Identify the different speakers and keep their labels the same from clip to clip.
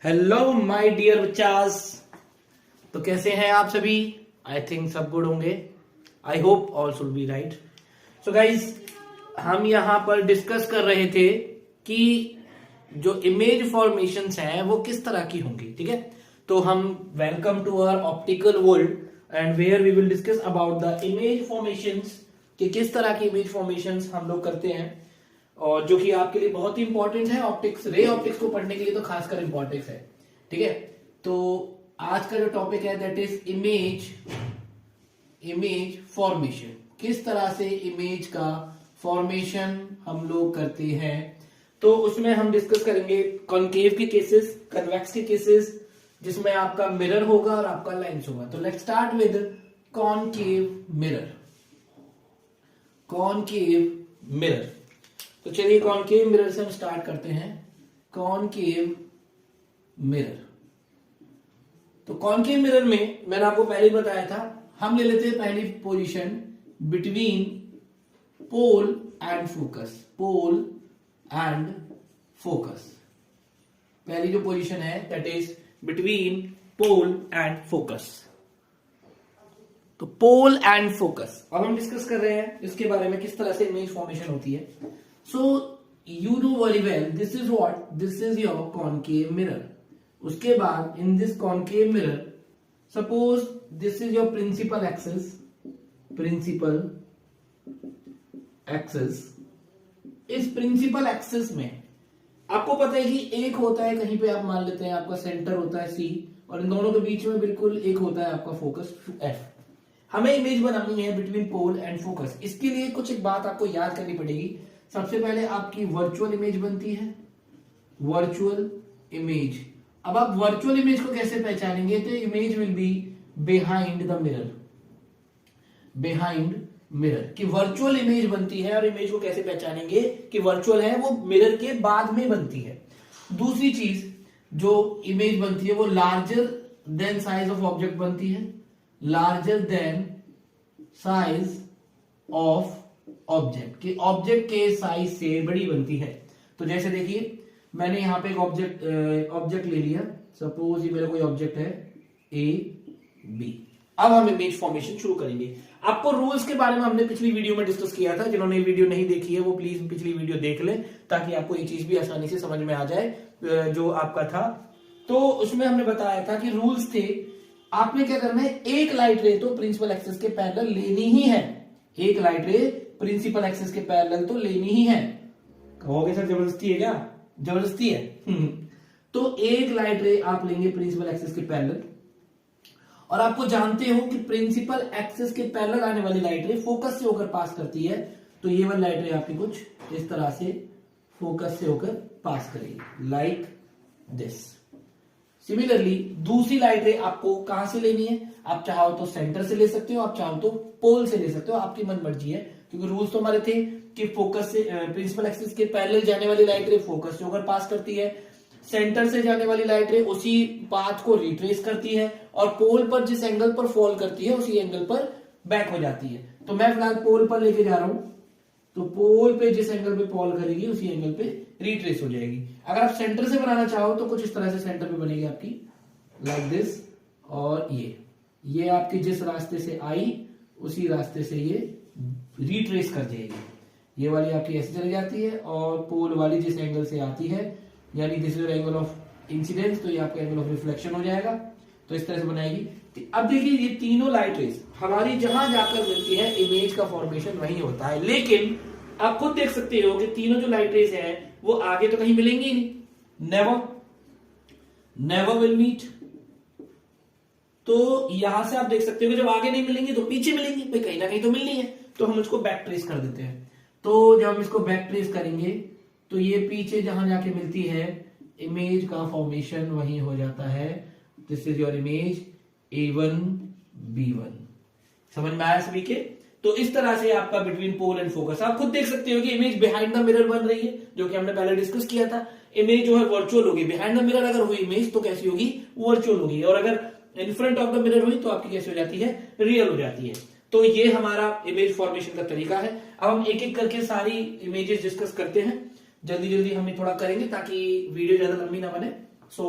Speaker 1: Hello my dear बच्चास। तो कैसे हैं आप सभी? आई थिंक सब गुड होंगे। I hope all should be right. So guys, हम यहाँ पर डिस्कस कर रहे थे कि जो इमेज फॉर्मेशंस हैं वो किस तरह की होंगी। ठीक है, तो हम welcome to our optical world and where we will discuss about the image formations, कि किस तरह की इमेज फॉर्मेशंस हम लोग करते हैं और जो कि आपके लिए बहुत ही इंपॉर्टेंट है। ऑप्टिक्स, रे ऑप्टिक्स को पढ़ने के लिए तो खासकर इंपॉर्टेंस है। ठीक है, तो आज का जो टॉपिक है दैट इज इमेज फॉर्मेशन। किस तरह से इमेज का फॉर्मेशन हम लोग करते हैं, तो उसमें हम डिस्कस करेंगे कॉनकेव के केसेस, कन्वेक्स के केसेस, जिसमें आपका मिरर होगा और आपका लेंस होगा। तो let's start with concave mirror. Concave mirror, तो चलिए कॉनकेव मिरर से हम स्टार्ट करते हैं। कॉनकेव मिरर, तो कॉनकेव मिरर में मैंने आपको पहले ही बताया था, हम ले लेते हैं पहली position between pole and focus. Pole and focus, पहली जो पोजीशन है that is between pole and focus. तो पोल एंड फोकस अब हम डिस्कस कर रहे हैं इसके बारे में, किस तरह से इमेज फॉर्मेशन होती है। So you know very well this is what, this is your concave mirror. उसके बाद in this concave mirror, suppose this is your principal axis, principal axis। इस principal axis में आपको पता है कि एक होता है, कहीं पे आप मान लेते हैं आपका सेंटर होता है C, और इन दोनों के बीच में बिल्कुल एक होता है आपका फोकस F। हमें इमेज बनानी है बिटवीन पोल एंड फोकस। इसके लिए कुछ एक बात आपको याद करनी पड़ेगी। सबसे पहले आपकी वर्चुअल इमेज बनती है, वर्चुअल इमेज। अब आप वर्चुअल इमेज को कैसे पहचानेंगे, तो image will be behind the mirror. Behind mirror की वर्चुअल इमेज बनती है, और इमेज को कैसे पहचानेंगे कि वर्चुअल है, वो मिरर के बाद में बनती है। दूसरी चीज जो इमेज बनती है वो larger than size of object बनती है, larger than size of object, कि ऑब्जेक्ट के साइज से बड़ी बनती है। तो जैसे देखिए, मैंने यहां पे एक ऑब्जेक्ट ले लिया, सपोज ये मेरा कोई ऑब्जेक्ट है ए बी। अब हम इमेज फॉर्मेशन शुरू करेंगे। आपको रूल्स के बारे में हमने पिछली वीडियो में डिस्कस किया था, जिन्होंने वीडियो नहीं देखी है वो प्लीज पिछली वीडियो देख लें, ताकि आपको ये चीज भी आसानी से समझ में आ जाए जो आपका था। तो उसमें हमने बताया था कि रूल्स थे, आपने क्या करना है, एक लाइट रे तो प्रिंसिपल एक्सिस के पैरेलल लेनी ही है। एक लाइट रे प्रिंसिपल एक्सिस के पैरेलल तो लेनी ही है। कहोगे सर जबरदस्ती है क्या? जबरदस्ती है। तो एक लाइट रे आप लेंगे प्रिंसिपल एक्सिस के पैरेलल, और आपको जानते हो कि प्रिंसिपल एक्सिस के पैरेलल आने वाली लाइट रे फोकस से होकर पास करती है। तो ये वाली लाइट रे आपकी कुछ इस तरह से फोकस से होकर पास करेगी, लाइक दिस। सिमिलरली दूसरी लाइट रे आपको कहां से लेनी है, आप चाहो तो सेंटर से ले सकते हो, आप चाहो तो पोल से ले सकते हो, आपकी मन मर्जी है। क्योंकि रूल्स तो हमारे थे कि फोकस से प्रिंसिपल एक्सिस के पैरेलल जाने वाली लाइट रे फोकस से होकर पास करती है, सेंटर से जाने वाली लाइट रे उसी पाथ को रिट्रेस करती है, और पोल पर जिस एंगल पर फॉल करती है उसी एंगल पर बैक हो जाती है। तो मैं फिलहाल पोल पर लेके जा रहा हूं, तो पोल पे जिस एंगल पे फॉल करेगी उसी एंगल पे रिट्रेस हो जाएगी। अगर आप सेंटर से बनाना चाहो तो कुछ इस तरह से सेंटर पे बनेगी आपकी, लाइक दिस। और ये आपकी जिस रास्ते से आई उसी रास्ते से ये रिट्रेस कर जाएगी। ये वाली आपकी ऐसे चली जाती है, और पोल वाली जिस एंगल से आती है, यानी this is angle of incidence, तो ये आपका एंगल ऑफ रिफ्लेक्शन हो जाएगा। तो इस तरह से बनाएगी। अब देखिए, ये तीनों लाइट रेज हमारी जहां जाकर मिलती है, इमेज का फॉर्मेशन वही होता है। लेकिन आप खुद देख सकते हो कि तीनों जो लाइट रेज है वो आगे तो कहीं मिलेंगी नहीं, नेवर विल मीट। तो यहां से आप देख सकते हो कि जब आगे नहीं मिलेंगी तो पीछे मिलेंगी, भाई कहीं ना कहीं तो मिलनी है। तो हम इसको बैक ट्रेस कर देते हैं। तो जब हम इसको बैक ट्रेस करेंगे तो ये पीछे जहां जाके मिलती है, इमेज का फॉर्मेशन वही हो जाता है। This is your image A1 B1। समझ में आया सभी के? तो इस तरह से आपका बिटवीन पोल एंड फोकस, आप खुद देख सकते हो कि इमेज बिहाइंड द मिरर बन रही है, जो कि हमने पहले डिस्कस किया था। इमेज जो है वर्चुअल होगी, बिहाइंड द मिरर अगर हुई इमेज तो कैसी होगी, वर्चुअल होगी, और अगर in front of the mirror हुई तो आपकी कैसी हो जाती है, रियल हो जाती है। तो ये हमारा इमेज फॉर्मेशन का तरीका है। अब हम एक एक करके सारी इमेजेस डिस्कस करते हैं। जल्दी जल्दी हम थोड़ा करेंगे ताकि वीडियो ज्यादा लंबी ना बने। सो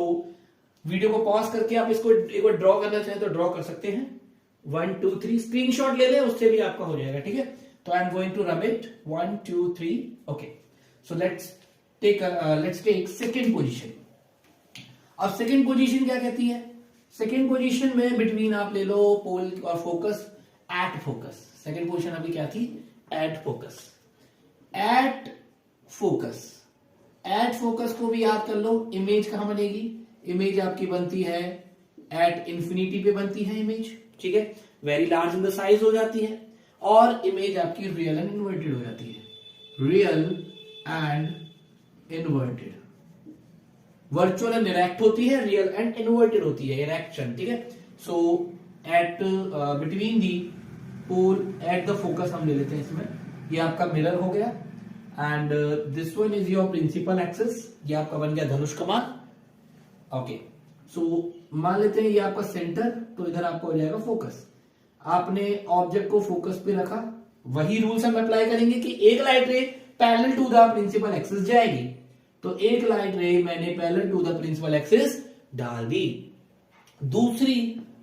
Speaker 1: वीडियो को पॉज करके आप इसको एक बार ड्रॉ करना चाहें तो ड्रॉ कर सकते हैं। 1 2 3 स्क्रीनशॉट ले लें, उससे भी आपका हो जाएगा, ठीक है। तो I am going to rub it 1 2 3 okay. So let's take second position. अब सेकेंड पोजीशन क्या कहती है? सेकेंड पोजीशन में बिटवीन आप ले लो पोल और focus, at focus. Second position अभी क्या थी? At focus. At focus, at focus को भी याद कर लो। इमेज कहां बनेगी? इमेज आपकी बनती है एट इंफिनिटी पे बनती है इमेज, ठीक है। Very large in the size हो जाती है और इमेज आपकी रियल एंड इन्वर्टेड हो जाती है। Real and inverted, virtual and erect होती है, रियल एंड इन्वर्टेड होती है, इरेक्शन, ठीक है। So at between the pole at the focus हम ले लेते हैं इसमें। ये आपका मिरर हो गया and this one is your principal axis. ये आपका बन गया धनुष कमान, ओके। सो मान लेते हैं ये आपका सेंटर, तो इधर आपका हो जाएगा फोकस। आपने ऑब्जेक्ट को फोकस पे रखा, वही रूल्स हम अप्लाई करेंगे कि एक light ray parallel to the principal axis जाएगी, तो एक लाइट रे मैंने parallel to the principal axis डाल दी। दूसरी,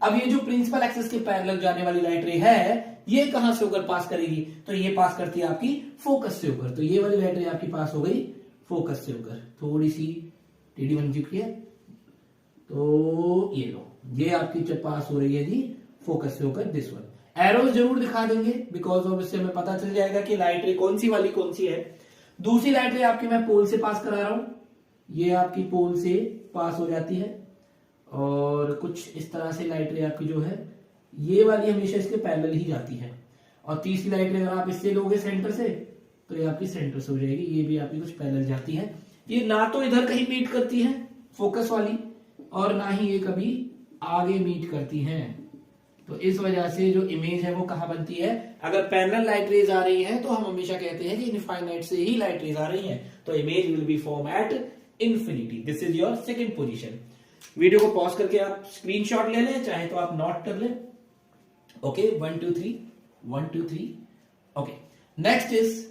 Speaker 1: अब ये जो प्रिंसिपल एक्सिस के पैरेलल जाने वाली लाइट रे है, ये कहां से होकर पास करेगी? तो ये पास करती है आपकी फोकस से होकर। तो ये वाली लाइट रे आपकी पास हो गई फोकस से होकर। थोड़ी सी टेढ़ी बन चुकी है, तो ये लो, ये आपकी पास हो रही है जी फोकस से होकर, दिस वन। एरोज जरूर दिखा देंगे बिकॉज ऑफ इससे हमें पता चल जाएगा कि लाइट रे कौन सी वाली कौन सी है। दूसरी लाइट रे आपकी मैं पोल से पास करा रहा हूं, ये आपकी पोल से पास हो जाती है और कुछ इस तरह से लाइट रे आपकी जो है ये वाली हमेशा इसके पैरेलल ही जाती है। और तीसरी लाइट रे अगर आप इससे लोगे सेंटर से, तो ये आपकी सेंटर से हो जाएगी, ये भी आपकी कुछ पैरेलल जाती है। ये ना तो इधर कहीं मीट करती है फोकस वाली और ना ही ये कभी आगे मीट करती हैं। तो इस वजह से जो इमेज है वो कहां बनती है? अगर पैरेलल लाइट रेज आ रही है तो हम हमेशा कहते हैं कि इनफाइनाइट से ही लाइट रेज आ रही हैं, तो image will B form at infinity. This is your second position. Video को पॉज करके आप स्क्रीनशॉट ले लें, चाहे तो आप नोट कर लें, okay. 1 2 3 1 2 3 okay. Next is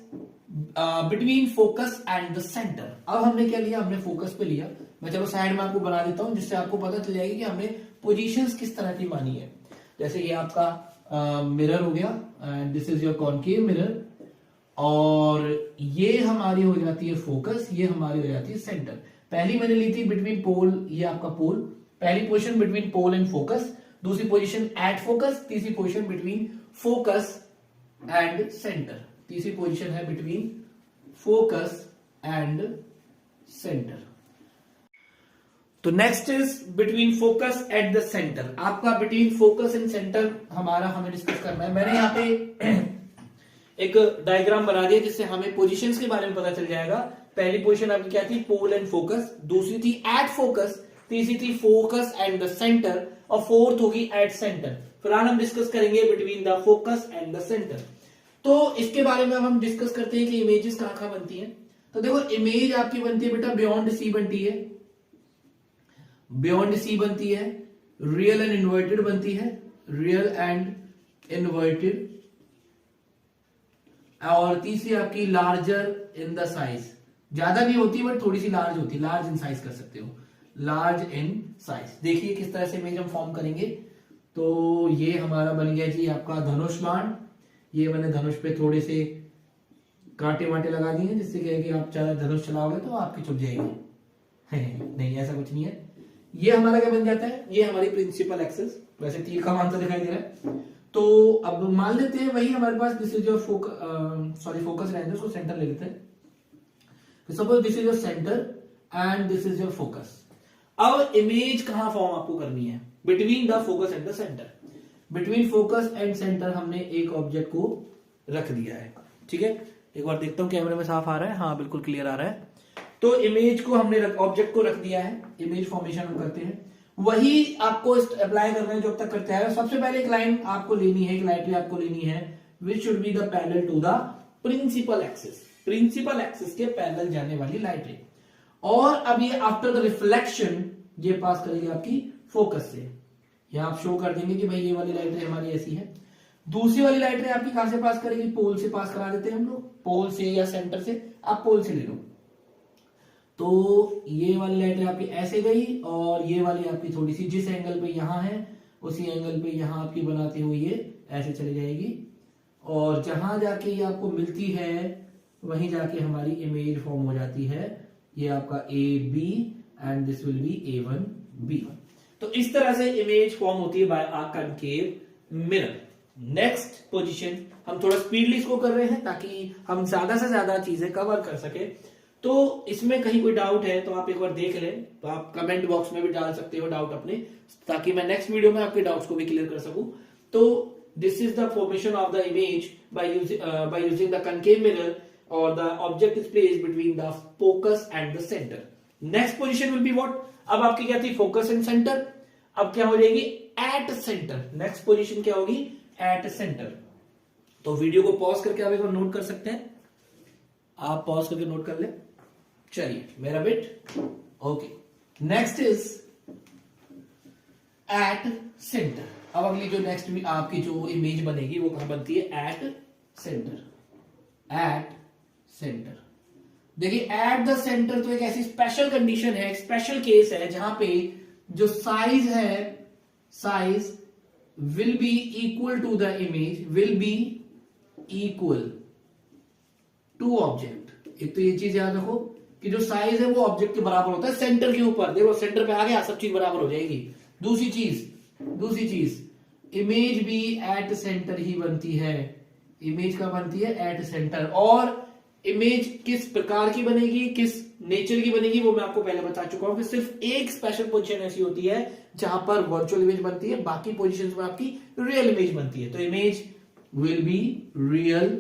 Speaker 1: between focus and the centre. अब हमने क्या लिया? हमने फोकस पे लिया। मैं चलो साइड में आपको बना देता हूं जिससे आपको पता चल जाएगी कि हमने पोजीशंस किस तरह की मानी है। जैसे ये आपका मिरर हो गया and this is your concave mirror, और ये हमारी हो जाती है फोकस, ये हमारी हो जाती है सेंटर। पहली मैंने ली थी बिटवीन पोल, ये आपका पोल, पहली position between pole and focus, दूसरी पोजीशन एट फोकस, तीसरी position between focus and centre, तीसरी पोजीशन है बिटवीन फोकस एंड सेंटर। तो next is between focus at the centre. आपका बिटवीन फोकस एंड सेंटर हमें डिस्कस करना है। मैंने यहाँ पे एक डायग्राम बना दिया जिससे हमें पोजीशंस के बारे में पता चल जाएगा। पहली पोजीशन आपकी क्या थी? पोल एंड फोकस, दूसरी थी एट फोकस, तीसरी थी फोकस एंड द सेंटर, और फोर्थ होगी एट सेंटर। फिलहाल हम डिस्कस करेंगे between the focus and the centre. तो इसके बारे में हम डिस्कस करते हैं कि इमेजेस कहां कहां बनती हैं। तो देखो, इमेज आपकी बनती है बेटा बियॉन्ड सी बनती है, बियॉन्ड सी बनती है, रियल एंड इन्वर्टेड बनती है, रियल एंड इन्वर्टेड, और तीसरी आपकी लार्जर इन द साइज। ज्यादा नहीं होती बट थोड़ी सी लार्ज होती है, लार्ज इन साइज कर सकते हो, लार्ज इन साइज। देखिए किस तरह से इमेज हम फॉर्म करेंगे। तो ये हमारा बन गया जी आपका धनुष बाण। ये मैंने धनुष पे थोड़े से कांटे वाटे लगा दिए जिससे क्या है कि आप धनुष चलाओगे तो आपकी चुप जाएगी। नहीं, ऐसा कुछ नहीं है। ये हमारा क्या बन जाता है? ये हमारी प्रिंसिपल एक्सिस। वैसे तीर का मान तो दिखाई दे रहा है। तो अब मान लेते हैं वही हमारे पास दिस इज योर फोकस रहने दो, उसको सेंटर ले लेते हैं। Suppose this is your centre and this is your focus. अब इमेज कहां फॉर्म आपको करनी है? Between the focus and the centre. Between focus and centre हमने एक ऑब्जेक्ट को रख दिया है, ठीक है। एक बार देखता हूं कैमरे में साफ आ रहा है, हाँ बिल्कुल क्लियर आ रहा है। तो इमेज को हमने ऑब्जेक्ट को रख दिया है, इमेज फॉर्मेशन हम करते हैं, वही आपको अप्लाई करना है जो अब तक करते हैं। सबसे पहले एक लाइन आपको लेनी है, एक लाइट आपको लेनी है which should be the parallel to the principal axis. Principal axis के पैरेलल जाने वाली लाइट रे, और अब ये आफ्टर द रिफ्लेक्शन ये पास करेगी आपकी फोकस से। यहां आप शो कर देंगे कि भाई ये वाली लाइट रे हमारी ऐसी है। दूसरी वाली लाइट रे आपकी कहां से पास करेगी? पोल से पास करा देते हैं हम लोग, पोल से या सेंटर से। आप पोल से ले लो। तो ये वाली लाइट रे आपकी ऐसे गई और ये वाली आपकी थोड़ी सी जिस एंगल पे यहाँ है उसी एंगल पे यहाँ आपकी बनाते हुए ये ऐसे चली जाएगी और जहां जाके ये आपको मिलती है वहीं जाके हमारी इमेज फॉर्म हो जाती है। ये आपका A B and this will be A1 B1। तो इस तरह से इमेज फॉर्म होती है बाय अ कनकेव मिरर। नेक्स्ट पोजीशन, हम थोड़ा स्पीडली इसको कर रहे हैं ताकि हम ज्यादा से ज्यादा चीजें कवर कर सके। तो इसमें कहीं कोई डाउट है तो आप एक बार देख लें, तो आप कमेंट बॉक्स में भी डाल सकते हो डाउट अपने, ताकि मैं नेक्स्ट वीडियो में आपके डाउट्स को भी क्लियर कर सकूं। तो this is the formation of the image by using the concave mirror और the object is placed between the focus and the centre. Next position will be what, अब आपकी क्या थी फोकस एंड सेंटर, अब क्या हो जाएगी एट सेंटर। नेक्स्ट पोजीशन क्या होगी एट सेंटर। तो वीडियो को पॉज करके आप एक बार नोट कर सकते हैं, आप पॉज करके नोट कर ले। चलिए मेरा bit okay. Next is at centre. अब अगली जो नेक्स्ट आपकी जो इमेज बनेगी वो कहां बनती है एट सेंटर। एट सेंटर देखिए एट द सेंटर तो एक ऐसी स्पेशल कंडीशन है, एक स्पेशल केस है जहां पे जो साइज है, size will be equal to the image, will be equal to object. एक तो ये चीज याद रखो कि जो साइज है वो ऑब्जेक्ट के बराबर होता है सेंटर के ऊपर। देखो सेंटर पे आ गया, सब चीज बराबर हो जाएगी। दूसरी चीज इमेज भी एट सेंटर ही बनती है। इमेज का बनती है एट सेंटर। और इमेज किस प्रकार की बनेगी, किस नेचर की बनेगी, वो मैं आपको पहले बता चुका हूं कि सिर्फ एक स्पेशल पोजीशन ऐसी होती है जहां पर वर्चुअल इमेज बनती है, बाकी पोजीशंस में आपकी रियल इमेज बनती है। तो image will be real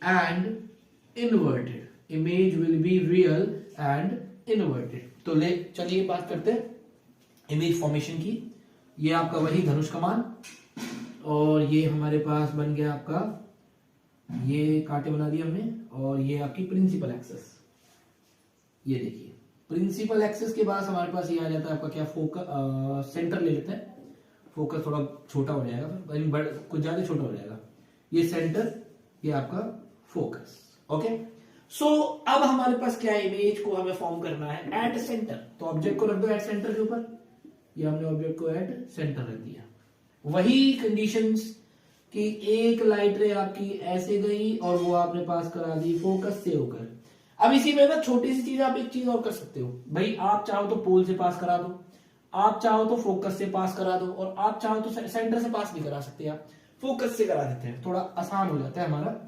Speaker 1: and inverted. Image will be real and inverted. तो ले चलिए बात करते हैं इमेज फॉर्मेशन की। ये आपका वही धनुष कमान और ये हमारे पास बन गया आपका, ये कांटे बना दिए हमने, और ये आपकी प्रिंसिपल एक्सेस। ये देखिए प्रिंसिपल एक्सेस के बाद हमारे पास ये आ जाता है आपका क्या फोकस, सेंटर ले लेते हैं। फोकस थोड़ा छोटा हो जाएगा, कुछ ज्यादा छोटा हो जाएगा। ये सेंटर, ये आपका फोकस। ओके सो अब हमारे पास क्या है, इमेज को हमें फॉर्म करना है एट सेंटर। तो ऑब्जेक्ट को रख दो एट सेंटर के ऊपर, ये हमने ऑब्जेक्ट को एट सेंटर रख दिया। वही कंडीशंस कि एक लाइट रे आपकी ऐसे गई और वो आपने पास करा दी फोकस से होकर। अब इसी में ना छोटी सी चीज, आप एक चीज और कर सकते हो भाई, आप चाहो तो पोल से पास करा दो, आप चाहो तो फोकस से पास करा दो, और आप चाहो तो सेंटर से पास भी करा सकते हैं। आप फोकस से करा देते हैं, थोड़ा आसान हो जाता है हमारा।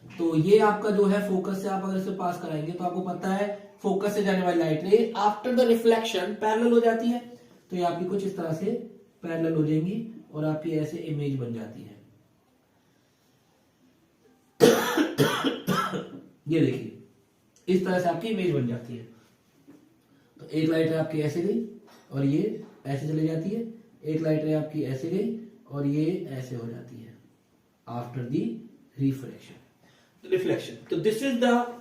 Speaker 1: तो ये आपका जो है फोकस से आप अगर इसे पास कराएंगे तो आपको पता है फोकस से जाने वाली लाइट रे आफ्टर द रिफ्लेक्शन पैरेलल हो जाती है। तो ये आपकी कुछ इस तरह से पैरेलल हो जाएंगी और आपकी ऐसे इमेज बन जाती है। ये देखिए इस तरह से आपकी इमेज बन जाती है। तो एक लाइट रे आपकी ऐसे गई और ये ऐसे चली जाती है, एक लाइट रे आपकी ऐसे गई और ये ऐसे हो जाती है आफ्टर दी रिफ्लेक्शन। तो दिस इज द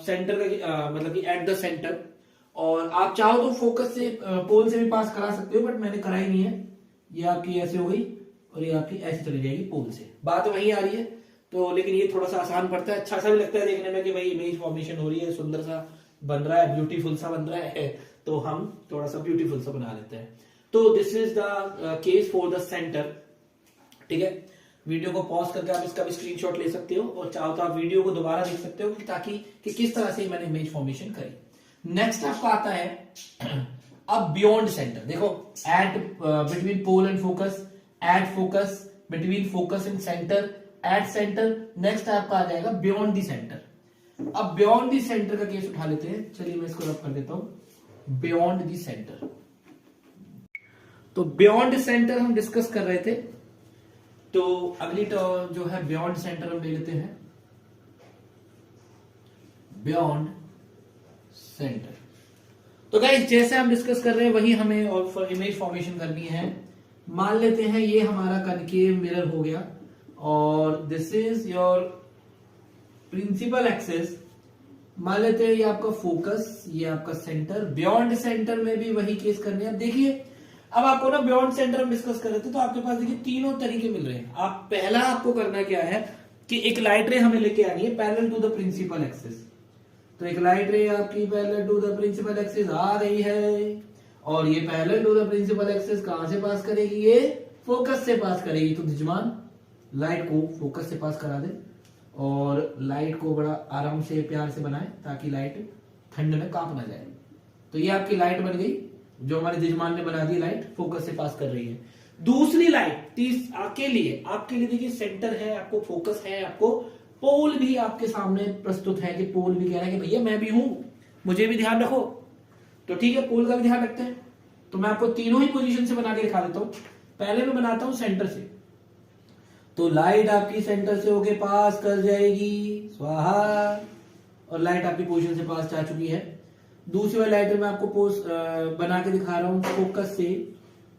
Speaker 1: सेंटर का मतलब कि एट द सेंटर। और आप चाहो तो फोकस से पोल से भी पास करा सकते हो, बट मैंने कराई नहीं है। ये आपकी ऐसे हो गई और ये आपकी ऐसे चली जाएगी पोल से। बात वही आ रही है तो, लेकिन ये थोड़ा सा आसान पड़ता है, अच्छा सा भी लगता है देखने में कि भाई इमेज फॉर्मेशन हो रही है, सुंदर सा बन रहा है, ब्यूटीफुल सा बन रहा है, तो हम थोड़ा सा ब्यूटीफुल सा बना लेते हैं। तो this is the case for the centre. ठीक है, वीडियो को पॉज करके आप इसका भी स्क्रीनशॉट ले सकते हो और चाहो तो आप वीडियो को दोबारा देख सकते हो ताकि कि किस तरह से मैंने इमेज फॉर्मेशन करी। नेक्स्ट आपका आता है अब बियॉन्ड सेंटर। देखो at between pole and focus, at focus, between focus and centre, at centre. Next आपका आ जाएगा बियॉन्ड द सेंटर। अब बियॉन्ड द सेंटर का केस उठा लेते हैं। चलिए मैं इसको रब कर देता हूं, बियॉन्ड द सेंटर। तो बियॉन्ड सेंटर हम डिस्कस कर रहे थे, तो अगली तो जो है बियॉन्ड सेंटर हम ले लेते हैं, बियॉन्ड सेंटर। तो गाइस जैसे हम डिस्कस कर रहे हैं वही हमें और इमेज फॉर्मेशन करनी है। मान लेते हैं ये हमारा कनकेव मिरर हो गया और this is your principal axis. मान लेते हैं ये आपका फोकस, ये आपका सेंटर। बियॉन्ड सेंटर में भी वही केस करने हैं। देखिए अब आपको ना बियॉन्ड सेंटर हम डिस्कस कर रहे थे, तो आपके पास देखिए तीनों तरीके मिल रहे हैं। आप पहला आपको करना क्या है कि एक लाइट रे हमें लेके आनी है parallel to the principal axis. तो एक लाइट रे आपकी parallel to the principal axis आ रही है, और ये parallel to the principal axis कहां से पास करेगी? ये फोकस से पास करेगी। तो दिजमान लाइट को फोकस से पास करा दे, और लाइट को बड़ा आराम से प्यार से बनाए ताकि लाइट ठंड में कांप ना जाए। तो ये आपकी लाइट बन गई, जो हमारे दिजमान ने बना दी, लाइट फोकस से पास कर रही है। दूसरी लाइट के लिए देखिए सेंटर है, आपको फोकस है, आपको पोल भी आपके सामने प्रस्तुत है कि पोल भी कह रहा है कि भैया मैं भी हूं, मुझे भी ध्यान रखो। तो ठीक है, पोल का भी ध्यान रखते हैं। तो मैं आपको तीनों ही पोजीशन से बना के दिखा देता हूं। पहले मैं बनाता हूं सेंटर से। तो लाइट आपकी सेंटर से होके पास कर जाएगी, स्वाहा, और लाइट आपकी पोजीशन से पास जा चुकी है। दूसरी वाली लाइट मैं आपको बना के दिखा रहा हूं फोकस से।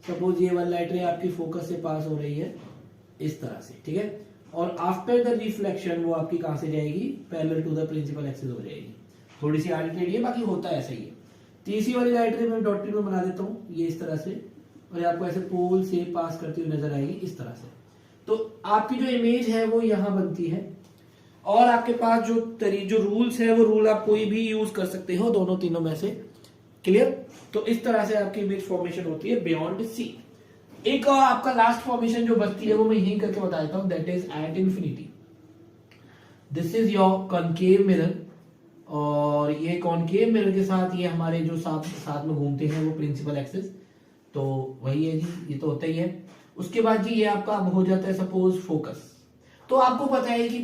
Speaker 1: सपोज ये वाली लाइट आपकी फोकस से पास हो रही है इस तरह से, ठीक है। और आफ्टर द रिफ्लेक्शन वो आपकी कहां से जाएगी? Parallel to the principal axis हो जाएगी। थोड़ी सी आर्टिटेड है, बाकी होता है ऐसा ही है। तीसरी वाली लाइट मैं डॉटेड में बना देता हूं, ये इस तरह से, और आपको ऐसे पोल से पास करती हुई नजर आएगी इस तरह से। तो आपकी जो इमेज है वो यहां बनती है, और आपके पास जो रूल्स है वो रूल आप कोई भी यूज कर सकते हो दोनों तीनों में से। क्लियर? तो इस तरह से आपकी इमेज फॉर्मेशन होती है बियॉन्ड सी। एक और आपका लास्ट फॉर्मेशन जो बचती है वो मैं यही करके बता देता हूं, that is at infinity. This is your concave mirror, और ये कॉनकेव मिरर के साथ ये हमारे जो साथ में घूमते हैं वो प्रिंसिपल एक्सिस, तो वही है जी, ये तो होता ही है। उसके बाद जी ये आपका अब हो जाता है सपोज फोकस। तो आपको पता है कि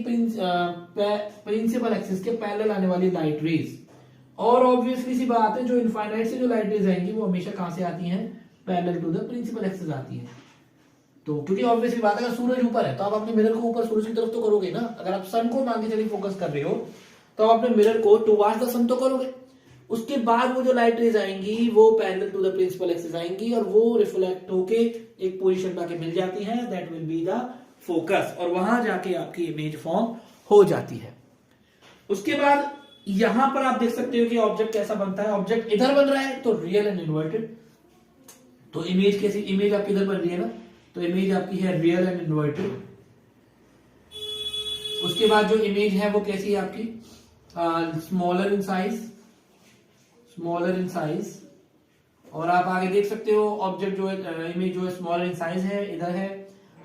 Speaker 1: प्रिंसिपल एक्सिस के पैरेलल आने वाली लाइट रेज, और ऑब्वियसली सी बात है जो इनफाइनाइट से जो लाइट रेज आएंगी वो हमेशा कहां से आती हैं? Parallel to the principal axis आती है। तो क्योंकि ऑब्वियसली बात है, अगर सूरज ऊपर है तो आप अपने मिरर को ऊपर सूरज की तरफ तो करोगे ना। अगर आप सन को मान के चलिए फोकस कर रहे हो तो आप अपने मिरर को टुवर्ड्स द सन तो करोगे। उसके बाद वो जो लाइट रेज आएंगी वो parallel to the principal axis आएंगी, और वो रिफ्लेक्ट होके एक पोजीशन पे मिल जाती है, that will be the focus, और वहां जाके आपकी इमेज फॉर्म हो जाती है। उसके बाद यहां पर आप देख सकते हो कि ऑब्जेक्ट कैसा बनता है। ऑब्जेक्ट इधर बन रहा है तो रियल एंड इन्वर्टेड। तो इमेज कैसी? इमेज आपकी इधर बन रही है ना, तो इमेज आपकी है रियल एंड इन्वर्टेड। उसके बाद जो इमेज है वो कैसी है आपकी? स्मॉलर इन साइज, और आप आगे देख सकते हो ऑब्जेक्ट जो है, इमेज जो है स्मॉलर इन साइज है, इधर है,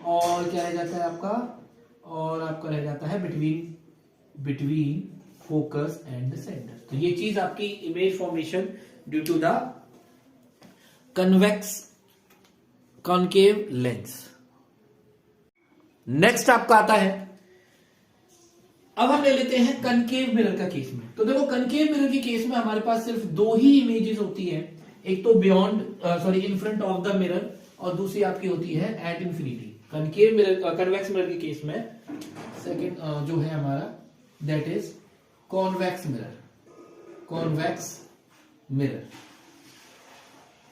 Speaker 1: और क्या रह जाता है आपका? और आपका रह जाता है between focus and the centre. तो ये चीज आपकी image formation due to the convex concave lens. Next आपका आता है, अब हम ले लेते हैं कनकेव मिरर का केस में। तो देखो कनकेव मिरर के केस में हमारे पास सिर्फ दो ही इमेजेस होती है, एक तो in front of the mirror, और दूसरी आपकी होती है at infinity. Concave mirror, convex mirror के केस में सेकंड जो है हमारा, that is convex mirror.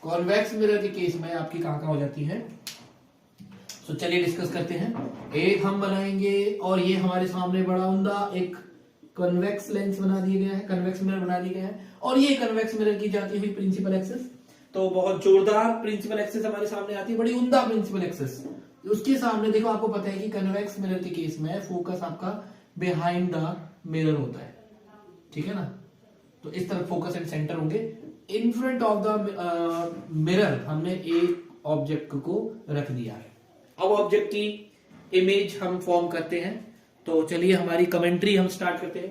Speaker 1: Convex mirror के केस में आपकी कहां हो जाती है? तो चलिए डिस्कस करते हैं। एक हम बनाएंगे, और ये हमारे सामने बड़ा उमदा एक कन्वेक्स लेंस बना दिया गया है, कन्वेक्स मिरर बना दिया गया है, और ये कन्वेक्स मिरर की जाती हुई प्रिंसिपल एक्सिस। तो बहुत जोरदार प्रिंसिपल एक्सिस हमारे सामने आती है, बड़ी उमदा प्रिंसिपल एक्सिस। उसके सामने देखो, आपको पता है कि कन्वेक्स मिरर के केस में फोकस आपका बिहाइंड द मिरर होता है, ठीक है ना। तो इस तरह फोकस एंड सेंटर होंगे। In front of the mirror हमने एक ऑब्जेक्ट को रख दिया है। अब ऑब्जेक्ट की इमेज हम फॉर्म करते हैं। तो चलिए हमारी कमेंट्री हम स्टार्ट करते हैं।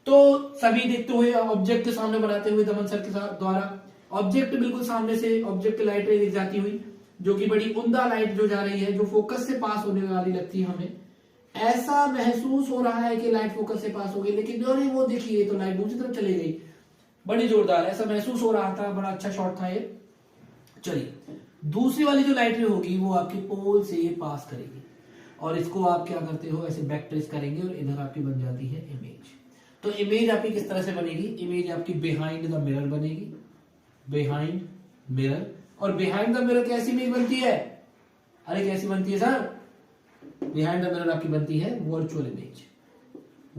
Speaker 1: तो सभी देखते हुए ऑब्जेक्ट के सामने बनाते हुए दमन सर के साथ द्वारा ऑब्जेक्ट बिल्कुल सामने से ऑब्जेक्ट की लाइट रे जाती हुई, जो कि बड़ी उम्दा लाइट जो जा रही है, जो फोकस से पास होने वाली लगती है हमें। ऐसा महसूस हो रहा है कि लाइट फोकस से पास हो गई, लेकिन अरे वो देखिए तो लाइट दूसरी तरफ चली गई। बड़ी जोरदार ऐसा महसूस हो रहा था, बड़ा अच्छा शॉट था ये। चलिए दूसरी वाली जो लाइट रे होगी वो आपकी पोल से पास करेगी, और इसको आप क्या करते हो, ऐसे बैक ट्रेस करेंगे और इधर आपकी बन जाती है इमेज। तो इमेज आपकी किस तरह से बनेगी? इमेज आपकी बिहाइंड द मिरर बनेगी, बिहाइंड मिरर। और बिहाइंड द मिरर कैसी इमेज बनती है? अरे कैसी बनती है सर? बिहाइंड द मिरर आपकी बनती है virtual image,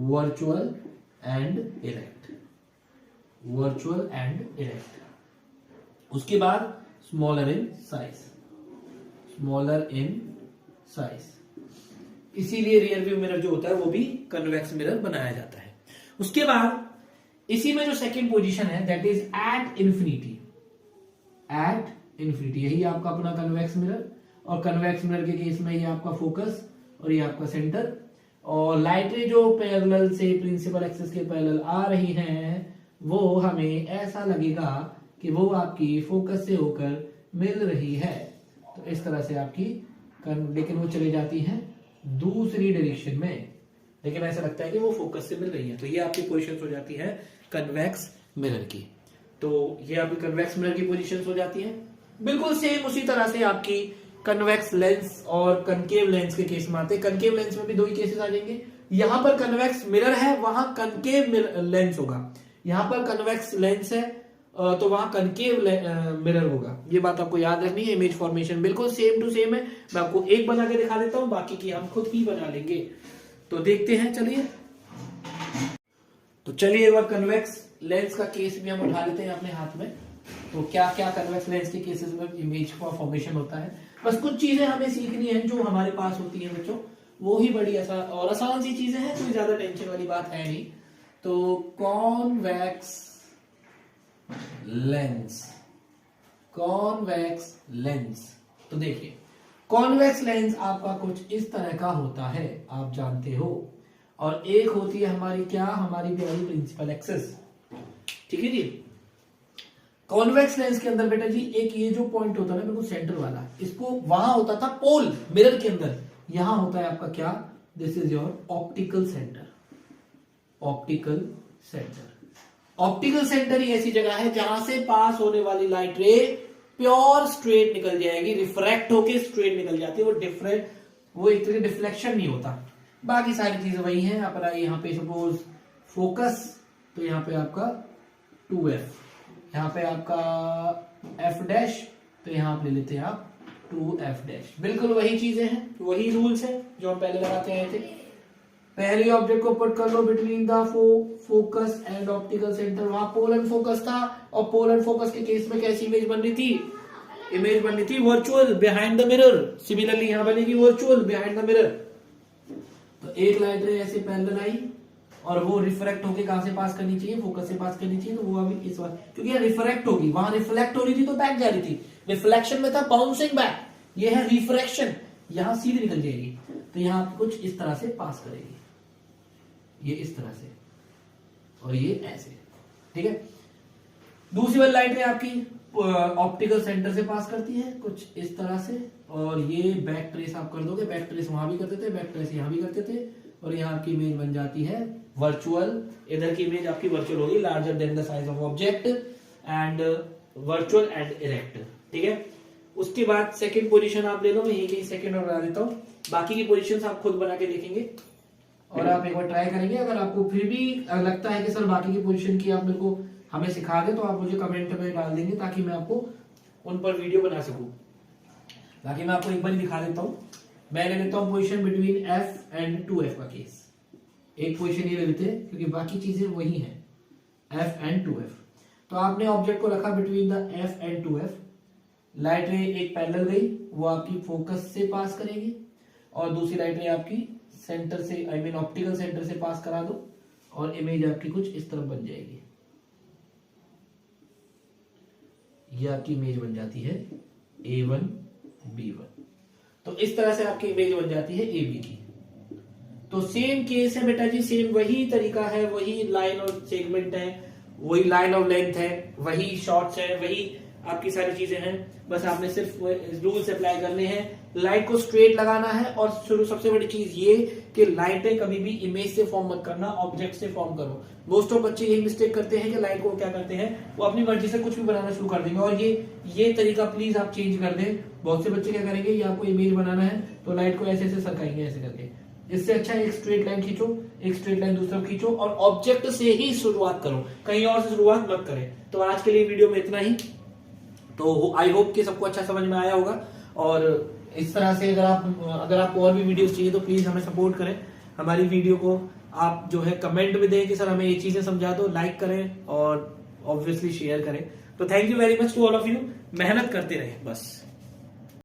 Speaker 1: virtual and erect, virtual and erect. उसके बाद smaller in size, smaller in size. इसीलिए रियर व्यू मिरर जो होता है वो भी कन्वेक्स मिरर बनाया जाता है। उसके बाद इसी में जो सेकंड पोजीशन है that is at infinity, at infinity, यही आपका अपना कन्वेक्स मिरर, और कन्वेक्स मिरर के केस में ये आपका फोकस और ये आपका सेंटर, और लाइट रे जो पैरेलल से प्रिंसिपल एक्सिस के पैरेलल आ रही हैं वो हमें ऐसा लगेगा कि वो आपकी फोकस से होकर मिल रही है, तो इस तरह से आपकी, लेकिन वो चली जाती हैं दूसरी डायरेक्शन में, लेकिन ऐसा लगता है कि वो फोकस से मिल रही है। तो ये आपकी पोजीशंस हो जाती है कन्वेक्स मिरर की। तो ये आपकी कन्वेक्स मिरर की पोजीशंस हो जाती है। बिल्कुल सेम उसी तरह से आपकी कन्वेक्स लेंस और कनकेव लेंस के केस में आते हैं। कनकेव लेंस में भी दो ही केसेस आ जाएंगे, यहां पर कन्वेक्स मिरर है, वहां कनकेव लेंस होगा, यहां पर कन्वेक्स लेंस है तो वहां कनकेव मिरर होगा। ये बात आपको याद रखनी है। इमेज फॉर्मेशन बिल्कुल सेम टू सेम है। मैं आपको एक बना के दिखा देता हूं, बाकी की हम खुद ही बना लेंगे। तो देखते हैं, चलिए। तो चलिए एक बार कन्वेक्स लेंस का केस भी हम उठा लेते हैं अपने हाथ में। तो क्या क्या कन्वेक्स लेंस के केसेस में इमेज का फॉर्मेशन होता है, बस कुछ चीजें हमें सीखनी है जो हमारे पास होती है बच्चों, वो ही बड़ी आसान सी चीजें हैं, कोई ज्यादा टेंशन वाली बात है नहीं। तो कॉन्वेक्स लेंस, कॉन्वेक्स लेंस, तो देखिए कॉन्वेक्स लेंस आपका कुछ इस तरह का होता है, आप जानते हो, और एक होती है हमारी क्या, हमारी प्यारी प्रिंसिपल एक्सिस, ठीक है जी। कॉन्वेक्स लेंस के अंदर बेटा जी एक ये जो पॉइंट होता है ना बिल्कुल सेंटर वाला, इसको वहां होता था पोल मिरर के अंदर, यहां होता है आपका क्या, this is your optical centre, optical centre. Optical centre ही ऐसी जगह है जहां से पास होने वाली लाइट रे प्योर स्ट्रेट निकल जाएगी, रिफ्रैक्ट होके स्ट्रेट निकल जाती है, वो एक तरह डिफ्लेक्शन नहीं होता। बाकी सारी चीजें वही हैं। अपना यहाँ पे सपोज फोकस, तो यहाँ पे आपका 2f, यहाँ पे आपका f डैश, तो यहाँ आप ले लेते हैं आप 2f डैश। बिल्कुल वही चीजें हैं, वही रूल्स हैं जो हम पहले लगाते आए थे। पहले ऑब्जेक्ट को पुट कर लो between the focus and optical centre, वहां पोल एंड फोकस था, और पोल एंड फोकस के केस में कैसी इमेज बन रही थी, इमेज बन रही थी virtual behind the mirror. Similarly यहां बनेगी वर्चुअल बिहाइंड द मिरर। तो एक लाइट रे ऐसे पैरेलल आई और वो रिफ्रैक्ट होके कहां से पास करनी चाहिए, फोकस से पास करनी चाहिए, तो वो अभी इस बार क्योंकि ये रिफ्रैक्ट होगी, वहां रिफ्लेक्ट हो रही थी तो बैक जा रही थी, रिफ्लेक्शन में था बाउंसिंग बैक, ये है रिफ्रैक्शन, यहां सीधी निकल जाएगी, तो यहां कुछ इस तरह से पास करेगी, ये इस तरह से और ये ऐसे, ठीक है। दूसरी वाली लाइट है आपकी ऑप्टिकल सेंटर से पास करती है कुछ इस तरह से, और ये बैक ट्रेस आप कर दोगे, बैक ट्रेस वहां भी करते थे, बैक ट्रेस यहां भी करते थे, और यहाँ आपकी इमेज बन जाती है वर्चुअल। इधर की इमेज आपकी वर्चुअल होगी, larger than the size of object and virtual and erect, ठीक है। उसके बाद सेकंड पोजीशन आप ले लो, मैं यही सेकंड और बना देता हूं, बाकी की पोजीशंस आप खुद बना के देखेंगे और आप एक बार ट्राई करेंगे। अगर आपको फिर भी लगता है कि सर बाकी की पोजीशन की आप मेरे को हमें सिखा दे, तो आप मुझे कमेंट में डाल देंगे ताकि मैं आपको उन पर वीडियो बना सकूं। बाकी मैं आपको एक बार दिखा देता हूं। मैं ले लेता हूं position between f and 2f का केस, एक पोजीशन ये ले लेते हैं क्योंकि बाकी चीजें वही हैं, f एंड 2f। तो आपने ऑब्जेक्ट को रखा between the f and 2f, light रे एक पैरेलल गई, वो आपकी फोकस से पास करेगी, और दूसरी लाइट रे आपकी सेंटर से, आई मीन ऑप्टिकल सेंटर से पास करा दो, और इमेज आपकी कुछ इस तरफ बन जाएगी, ये आपकी इमेज बन जाती है A1 B1। तो इस तरह से आपकी इमेज बन जाती है AB की। तो सेम केस है बेटा जी, सेम वही तरीका है, वही लाइन और सेगमेंट है, वही लाइन ऑफ लेंथ है, वही शॉर्ट्स है, वही आपकी सारी चीजें हैं, बस आपने सिर्फ रूल्स अप्लाई करने हैं। लाइट को स्ट्रेट लगाना है, और शुरू सबसे बड़ी चीज ये कि लाइटें कभी भी इमेज से फॉर्म मत करना, ऑब्जेक्ट से फॉर्म करो। मोस्ट ऑफ बच्चे यही मिस्टेक करते हैं कि लाइट को क्या करते हैं, वो अपनी मर्जी से कुछ भी बनाना शुरू कर देंगे, और ये तरीका प्लीज आप चेंज कर दें। बहुत से बच्चे क्या करेंगे, ये आपको इमेज बनाना है तो लाइट को ऐसे ऐसे सरकाएंगे, ऐसे करके। इससे अच्छा एक स्ट्रेट लाइन खींचो, एक स्ट्रेट लाइन दूसरा खींचो, और ऑब्जेक्ट से ही शुरुआत करो, कहीं और से शुरुआत मत करें। तो आज के लिए वीडियो में इतना ही। तो आई होप कि सबको अच्छा समझ में आया होगा, और इस तरह से अगर आपको और भी वीडियोस चाहिए तो प्लीज हमें सपोर्ट करें। हमारी वीडियो को आप जो है कमेंट में दें कि सर हमें ये चीजें समझा दो, लाइक करें और ऑब्वियसली शेयर करें। तो thank you very much to all of you, मेहनत करते रहे बस।